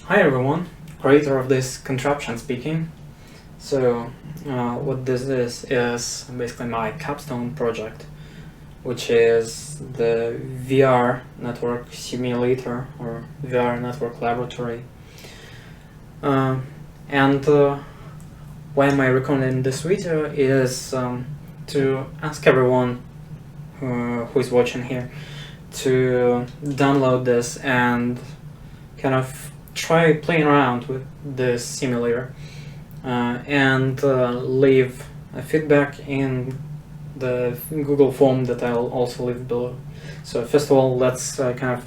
Hi everyone, creator of this contraption speaking. So what this is basically my capstone project, which is the VR network simulator or VR network laboratory. And why am I recording this video is to ask everyone who is watching here to download this and kind of try playing around with this simulator and leave a feedback in the Google form that I'll also leave below. So first of all, let's kind of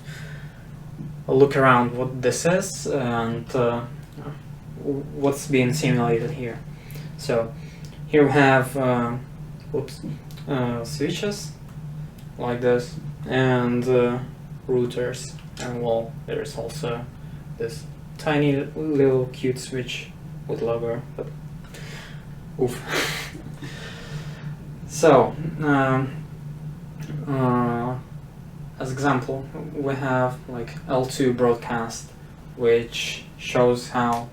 look around what this is and what's being simulated here. So here we have switches like this and routers, and well, there's also this tiny little cute switch with logo, but oof. So as example, we have like L2 broadcast, which shows how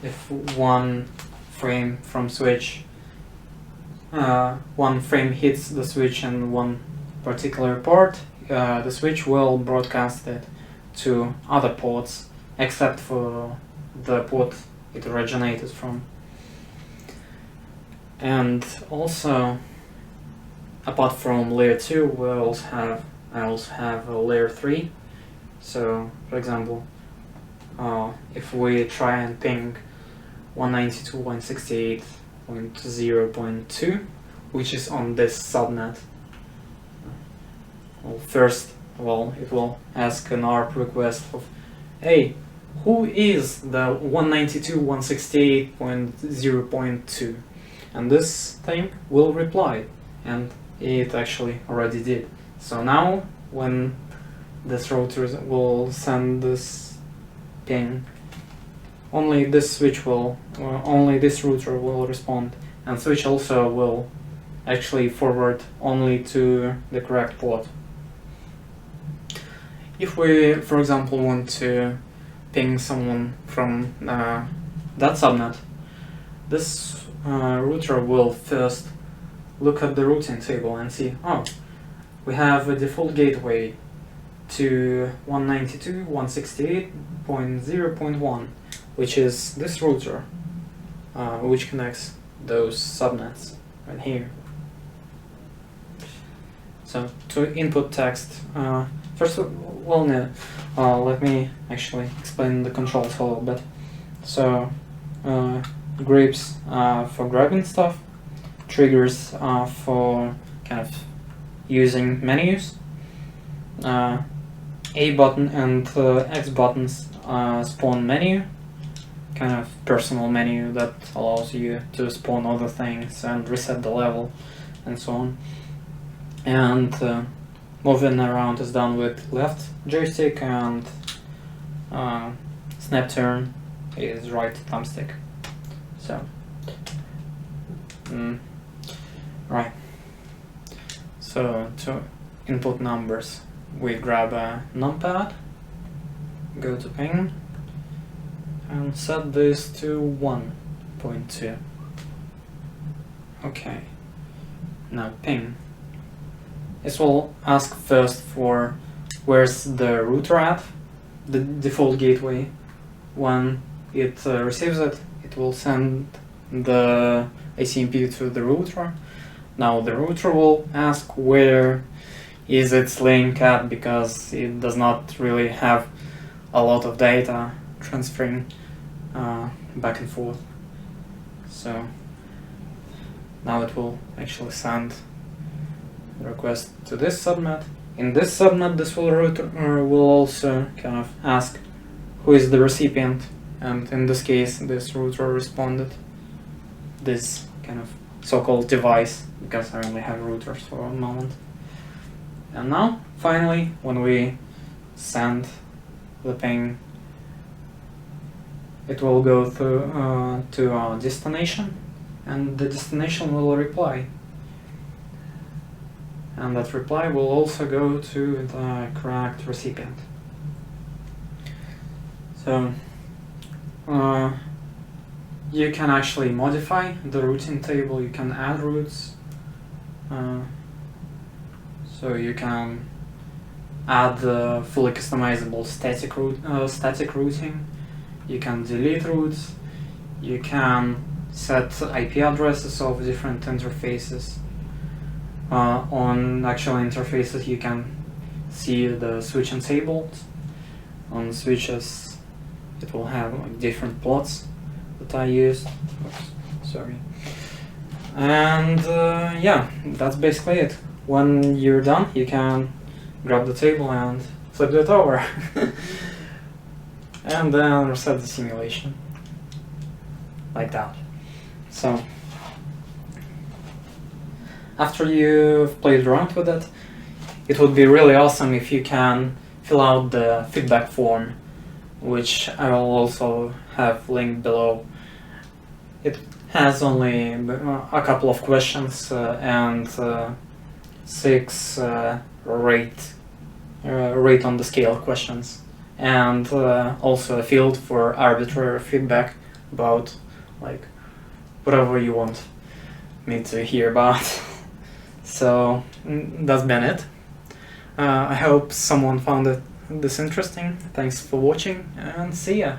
if one frame from switch, one frame hits the switch in one particular port, the switch will broadcast it to other ports except for the port it originated from. And also, apart from layer 2, I also have a layer 3. So for example, if we try and ping 192.168.0.2, which is on this subnet, well, first of all it will ask an ARP request of, hey, who is the 192.168.0.2? And this thing will reply, and it actually already did. So now when this router will send this ping, only this switch will, or only this router will respond, and switch also will actually forward only to the correct port. If we, for example, want to ping someone from that subnet, this router will first look at the routing table and see, oh, we have a default gateway to 192.168.0.1, which is this router, which connects those subnets right here. So to input text, first of all, let me actually explain the controls a little bit. So grips for grabbing stuff, triggers for kind of using menus, A button and X buttons spawn menu, kind of personal menu that allows you to spawn other things and reset the level and so on. And moving around is done with left joystick, and snap turn is right thumbstick. So right. So to input numbers, we grab a numpad, go to ping, and set this to 1.2. Okay, now ping. This will ask first for where's the router at, the default gateway. When it receives it, it will send the ACMP to the router. Now the router will ask where is its link at, because it does not really have a lot of data transferring back and forth. So now it will actually send request to this subnet. In this subnet, this router will also kind of ask who is the recipient, and in this case this router responded this kind of so-called device, because I only have routers for a moment. And now finally, when we send the ping, it will go to our destination, and the destination will reply. And that reply will also go to the correct recipient. So you can actually modify the routing table. You can add routes. So you can add fully customizable static routing. You can delete routes. You can set IP addresses of different interfaces. On actual interfaces, you can see the switching tables. On switches, it will have like different plots that I used. Oops, sorry. And yeah, that's basically it. When you're done, you can grab the table and flip it over. And then reset the simulation. Like that. So, after you've played around with it, it would be really awesome if you can fill out the feedback form, which I will also have linked below. It has only a couple of questions and 6 rate on the scale questions, and also a field for arbitrary feedback about like whatever you want me to hear about. So that's been it. I hope someone found this interesting. Thanks for watching and see ya.